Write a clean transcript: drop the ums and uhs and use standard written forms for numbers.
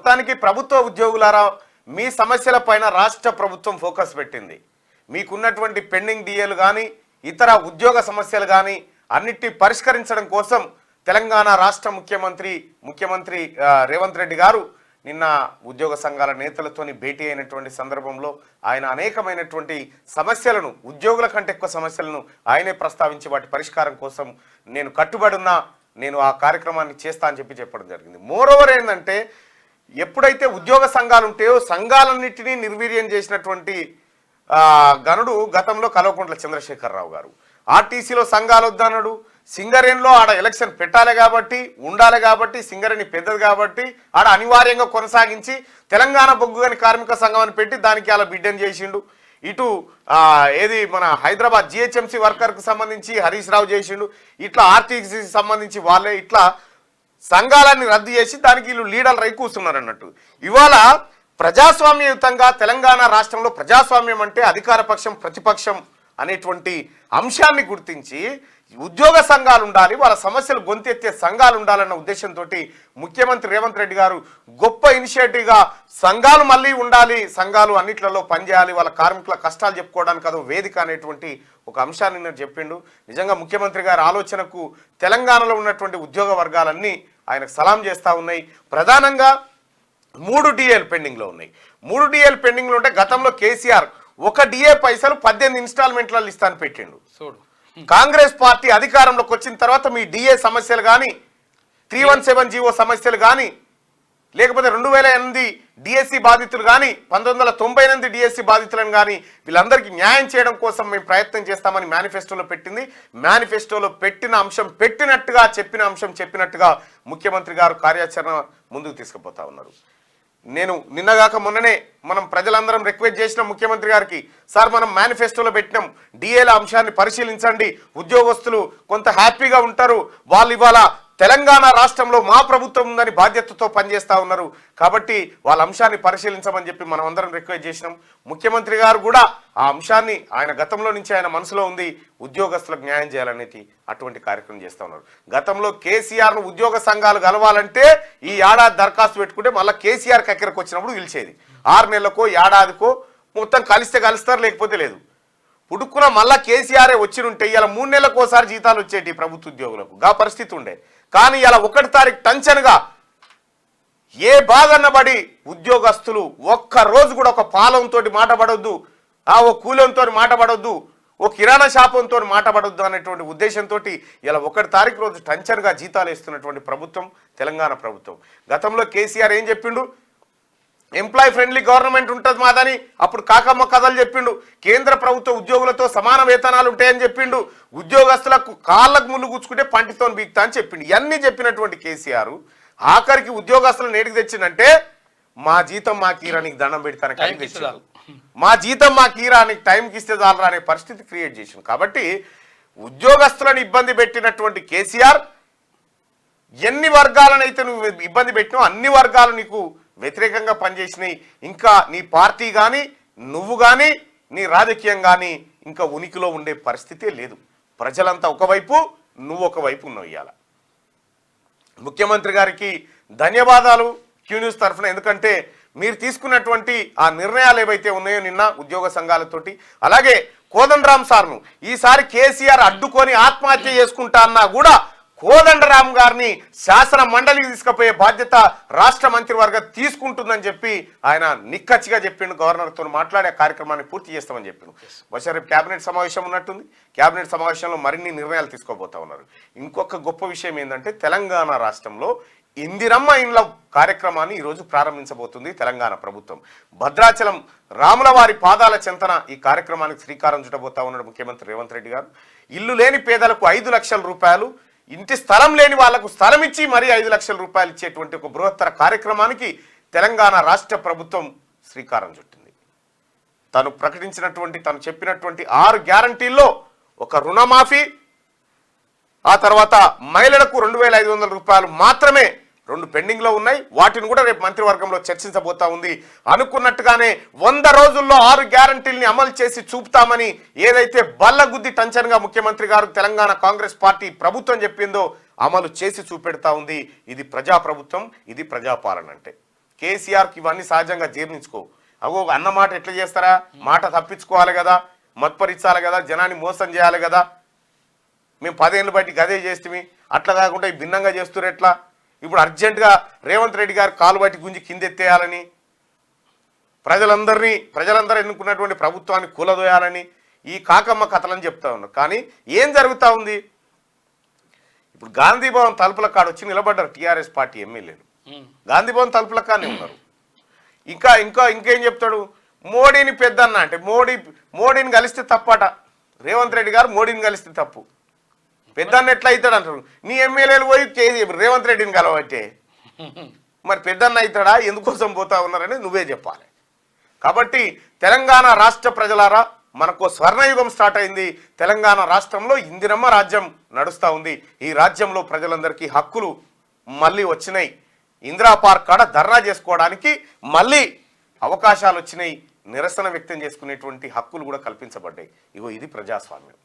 మొత్తానికి ప్రభుత్వ ఉద్యోగులారా మీ సమస్యలపైన రాష్ట్ర ప్రభుత్వం ఫోకస్ పెట్టింది. మీకున్నటువంటి పెండింగ్ డిఏలు కానీ ఇతర ఉద్యోగ సమస్యలు కానీ అన్నిటిని పరిష్కరించడం కోసం తెలంగాణ రాష్ట్ర ముఖ్యమంత్రి రేవంత్ రెడ్డి గారు నిన్న ఉద్యోగ సంఘాల నేతలతోని భేటీ అయినటువంటి సందర్భంలో ఆయన అనేకమైనటువంటి సమస్యలను, ఉద్యోగుల కంటే ఎక్కువ సమస్యలను ఆయనే ప్రస్తావించి వాటి పరిష్కారం కోసం నేను కట్టుబడి ఉన్నా, నేను ఆ కార్యక్రమాన్ని చేస్తా అని చెప్పడం జరిగింది. మోరోవర్ ఏంటంటే, ఎప్పుడైతే ఉద్యోగ సంఘాలు ఉంటాయో సంఘాలన్నింటినీ నిర్వీర్యం చేసినటువంటి గనుడు గతంలో కల్వకుంట్ల చంద్రశేఖరరావు గారు. ఆర్టీసీలో సంఘాలు వద్దన్నాడు. సింగరేణిలో ఆడ ఎలక్షన్ పెట్టాలి కాబట్టి, ఉండాలి కాబట్టి, సింగరేణి పెద్దది కాబట్టి ఆడ అనివార్యంగా కొనసాగించి తెలంగాణ బొగ్గుగని కార్మిక సంఘం అని పెట్టి దానికి అలా బిడ్డని చేసిండు. ఇటు ఏది మన హైదరాబాద్ జిహెచ్ఎంసీ వర్కర్కు సంబంధించి హరీష్ రావు చేసిండు. ఇట్లా ఆర్టీసీకి సంబంధించి వాళ్ళే ఇట్లా సంఘాలన్నీ రద్దు చేసి దానికి వీళ్ళు లీడర్లు రై కూస్తున్నారు అన్నట్టు. ఇవాళ ప్రజాస్వామ్యయుతంగా తెలంగాణ రాష్ట్రంలో ప్రజాస్వామ్యం అంటే అధికార పక్షం ప్రతిపక్షం అనేటువంటి అంశాన్ని గుర్తించి ఉద్యోగ సంఘాలు ఉండాలి, వాళ్ళ సమస్యలు గొంతెత్తే సంఘాలు ఉండాలన్న ఉద్దేశంతో ముఖ్యమంత్రి రేవంత్ రెడ్డి గారు గొప్ప ఇనిషియేటివ్గా సంఘాలు మళ్ళీ ఉండాలి, సంఘాలు అన్నిట్లలో పనిచేయాలి, వాళ్ళ కార్మికుల కష్టాలు చెప్పుకోవడానికి అదో వేదిక అనేటువంటి ఒక అంశాన్ని నేను చెప్పిండు. నిజంగా ముఖ్యమంత్రి గారి ఆలోచనకు తెలంగాణలో ఉన్నటువంటి ఉద్యోగ వర్గాలన్నీ ఆయనకు సలాం చేస్తూ ఉన్నాయి. ప్రధానంగా 3 డిఏలు పెండింగ్లో ఉన్నాయి. 3 డిఏలు పెండింగ్లో ఉంటే గతంలో కేసీఆర్ ఒక డిఏ పైసలు 18 ఇన్స్టాల్మెంట్లలో ఇస్తాను పెట్టిండు. కాంగ్రెస్ పార్టీ అధికారంలోకి వచ్చిన తర్వాత మీ డిఏ సమస్యలు కానీ, 317 జీవో సమస్యలు కానీ, లేకపోతే 2008 డిఎస్సి బాధితులు కానీ, 1998 డిఎస్సి బాధితులను కానీ వీళ్ళందరికీ న్యాయం చేయడం కోసం మేము ప్రయత్నం చేస్తామని మేనిఫెస్టోలో పెట్టింది. మేనిఫెస్టోలో పెట్టిన అంశం పెట్టినట్టుగా, చెప్పిన అంశం చెప్పినట్టుగా ముఖ్యమంత్రి గారు కార్యాచరణ ముందుకు తీసుకుపోతా ఉన్నారు. నేను నిన్నగాక మొన్ననే మనం ప్రజలందరం రిక్వెస్ట్ చేసిన ముఖ్యమంత్రి గారికి, సార్ మనం మేనిఫెస్టోలో పెట్టినాం, డిఏల అంశాన్ని పరిశీలించండి, ఉద్యోగస్తులు కొంత హ్యాపీగా ఉంటారు, వాళ్ళు ఇవాళ తెలంగాణ రాష్ట్రంలో మా ప్రభుత్వం ఉందని బాధ్యతతో పనిచేస్తూ ఉన్నారు కాబట్టి వాళ్ళ అంశాన్ని పరిశీలించమని చెప్పి మనం అందరం రిక్వెస్ట్ చేసినాం. ముఖ్యమంత్రి గారు కూడా ఆ అంశాన్ని ఆయన గతంలో నుంచి ఆయన మనసులో ఉంది, ఉద్యోగస్తులకు న్యాయం చేయాలనేది అటువంటి కార్యక్రమం చేస్తూ ఉన్నారు. గతంలో కేసీఆర్ను ఉద్యోగ సంఘాలు కలవాలంటే ఈ ఏడాది దరఖాస్తు పెట్టుకుంటే మళ్ళీ కేసీఆర్ కక్కరకు వచ్చినప్పుడు పిలిచేది. 6 నెలలకో ఏడాదికో మొత్తం కలిస్తే కలుస్తారు, లేకపోతే లేదు. పుడుక్కున మళ్ళా కేసీఆరే వచ్చినుంటే ఇలా 3 నెలలకు ఒకసారి జీతాలు వచ్చేటి ప్రభుత్వ ఉద్యోగులకు, గా పరిస్థితి ఉండే. కానీ ఇలా 1వ తారీఖు టంచన్గా ఏ బాధన్నబడి ఉద్యోగస్తులు ఒక్క రోజు కూడా ఒక పాలంతో మాటపడొద్దు, ఓ కూలంతో మాటపడొద్దు, ఓ కిరాణా షాపంతో మాటపడొద్దు అనేటువంటి ఉద్దేశంతో ఇలా 1వ తారీఖు రోజు టంచన్గా జీతాలు ఇస్తున్నటువంటి ప్రభుత్వం తెలంగాణ ప్రభుత్వం. గతంలో కేసీఆర్ ఏం చెప్పిండు, ఎంప్లాయీ ఫ్రెండ్లీ గవర్నమెంట్ ఉంటుంది మాదని అప్పుడు కాకమ్మ కథలు చెప్పిండు. కేంద్ర ప్రభుత్వ ఉద్యోగులతో సమాన వేతనాలు ఉంటాయని చెప్పిండు. ఉద్యోగస్తులకు కాళ్ళకు ముళ్ళు గుచ్చుకుంటే పంటితో బీక్తా అని చెప్పిండు. ఇవన్నీ చెప్పినటువంటి కేసీఆర్ ఆఖరికి ఉద్యోగస్తులను నేటికి తెచ్చిందంటే మా జీతం మా కీరానికి దండం పెడతానికి, మా జీతం మా కీరానికి టైంకి ఇస్తే చాలరా అనే పరిస్థితి క్రియేట్ చేసింది. కాబట్టి ఉద్యోగస్తులను ఇబ్బంది పెట్టినటువంటి కేసీఆర్ ఎన్ని వర్గాలనైతే నువ్వు ఇబ్బంది పెట్టినావు అన్ని వర్గాలు నీకు వ్యతిరేకంగా పనిచేసినాయి. ఇంకా నీ పార్టీ కానీ, నువ్వు కానీ, నీ రాజకీయం కానీ ఇంకా ఉనికిలో ఉండే పరిస్థితే లేదు. ప్రజలంతా ఒకవైపు, నువ్వు ఒకవైపు ఉన్నావు. ఇవాళ ముఖ్యమంత్రి గారికి ధన్యవాదాలు క్యూ న్యూస్ తరఫున, ఎందుకంటే మీరు తీసుకున్నటువంటి ఆ నిర్ణయాలు ఏవైతే ఉన్నాయో నిన్న ఉద్యోగ సంఘాలతోటి, అలాగే కోదండరాం సార్ను ఈసారి కేసీఆర్ అడ్డుకొని ఆత్మహత్య చేసుకుంటా అన్నా కూడా కోదండరాం గారిని శాసన మండలికి తీసుకుపోయే బాధ్యత రాష్ట్ర మంత్రివర్గం తీసుకుంటుందని చెప్పి ఆయన నిక్కచ్చిగా చెప్పిండు. గవర్నర్తో మాట్లాడే కార్యక్రమాన్ని పూర్తి చేస్తామని చెప్పిండు. బహుశా రేపు క్యాబినెట్ సమావేశం ఉన్నట్టుంది. క్యాబినెట్ సమావేశంలో మరిన్ని నిర్ణయాలు తీసుకోబోతా ఉన్నారు. ఇంకొక గొప్ప విషయం ఏంటంటే తెలంగాణ రాష్ట్రంలో ఇందిరమ్మ ఇండ్ల కార్యక్రమాన్ని ఈరోజు ప్రారంభించబోతుంది తెలంగాణ ప్రభుత్వం. భద్రాచలం రాములవారి పాదాల చెంతన ఈ కార్యక్రమానికి శ్రీకారం చుట్టబోతా ఉన్నాడు ముఖ్యమంత్రి రేవంత్ రెడ్డి గారు. ఇల్లు లేని పేదలకు 5 లక్షల రూపాయలు, ఇంటి స్థలం లేని వాళ్లకు స్థలం ఇచ్చి మరీ 5 లక్షల రూపాయలు ఇచ్చేటువంటి ఒక బృహత్తర కార్యక్రమానికి తెలంగాణ రాష్ట్ర ప్రభుత్వం శ్రీకారం చుట్టింది. తను ప్రకటించినటువంటి, తను చెప్పినటువంటి 6 గ్యారంటీల్లో ఒక రుణమాఫీ, ఆ తర్వాత మహిళలకు 2500 రూపాయలు మాత్రమే 2 పెండింగ్లో ఉన్నాయి. వాటిని కూడా రేపు మంత్రివర్గంలో చర్చించబోతా ఉంది. అనుకున్నట్టుగానే 100 రోజుల్లో 6 గ్యారంటీల్ని అమలు చేసి చూపుతామని ఏదైతే బల్లగుద్ది టంచన్గా ముఖ్యమంత్రి గారు తెలంగాణ కాంగ్రెస్ పార్టీ ప్రభుత్వం చెప్పిందో అమలు చేసి చూపెడతా ఉంది. ఇది ప్రజాప్రభుత్వం, ఇది ప్రజాపాలన అంటే. కేసీఆర్కి ఇవన్నీ సహజంగా జీర్ణించుకో. అగో అన్న మాట ఎట్లా చేస్తారా, మాట తప్పించుకోవాలి కదా, మత్పరించాలి కదా, జనాన్ని మోసం చేయాలి కదా, మేము 10 ఏళ్ళు బట్టి గదే చేస్తే అట్లా కాకుండా భిన్నంగా చేస్తారు ఎట్లా, ఇప్పుడు అర్జెంటుగా రేవంత్ రెడ్డి గారు కాలు బట్టి గుంజి కిందెత్తేయాలని, ప్రజలందరూ ఎన్నుకున్నటువంటి ప్రభుత్వాన్ని కూలదోయాలని ఈ కాకమ్మ కథలని చెప్తా ఉన్నారు. కానీ ఏం జరుగుతూ ఉంది? ఇప్పుడు గాంధీ భవన్ తలుపుల కాడ వచ్చి నిలబడ్డారు టీఆర్ఎస్ పార్టీ ఎమ్మెల్యేలు. గాంధీ భవన్ తలుపుల కాడనే ఉన్నారు. ఇంకేం చెప్తాడు? మోడీని పెద్దన్న అంటే మోడీని కలిస్తే తప్పట. రేవంత్ రెడ్డి గారు మోడీని కలిస్తే తప్పు, పెద్దన్న ఎట్లా అవుతాడు అంటారు. నీ ఎమ్మెల్యేలు పోయి రేవంత్ రెడ్డిని కలవట్టే మరి పెద్దన్న అవుతాడా? ఎందుకోసం పోతా ఉన్నారని నువ్వే చెప్పాలి. కాబట్టి తెలంగాణ రాష్ట్ర ప్రజలారా, మనకు స్వర్ణయుగం స్టార్ట్ అయింది. తెలంగాణ రాష్ట్రంలో ఇందిరమ్మ రాజ్యం నడుస్తూ ఉంది. ఈ రాజ్యంలో ప్రజలందరికీ హక్కులు మళ్ళీ వచ్చినాయి. ఇందిరా పార్క్ కాడ ధర్నా చేసుకోవడానికి మళ్ళీ అవకాశాలు వచ్చినాయి. నిరసన వ్యక్తం చేసుకునేటువంటి హక్కులు కూడా కల్పించబడ్డాయి. ఇగో ఇది ప్రజాస్వామ్యం.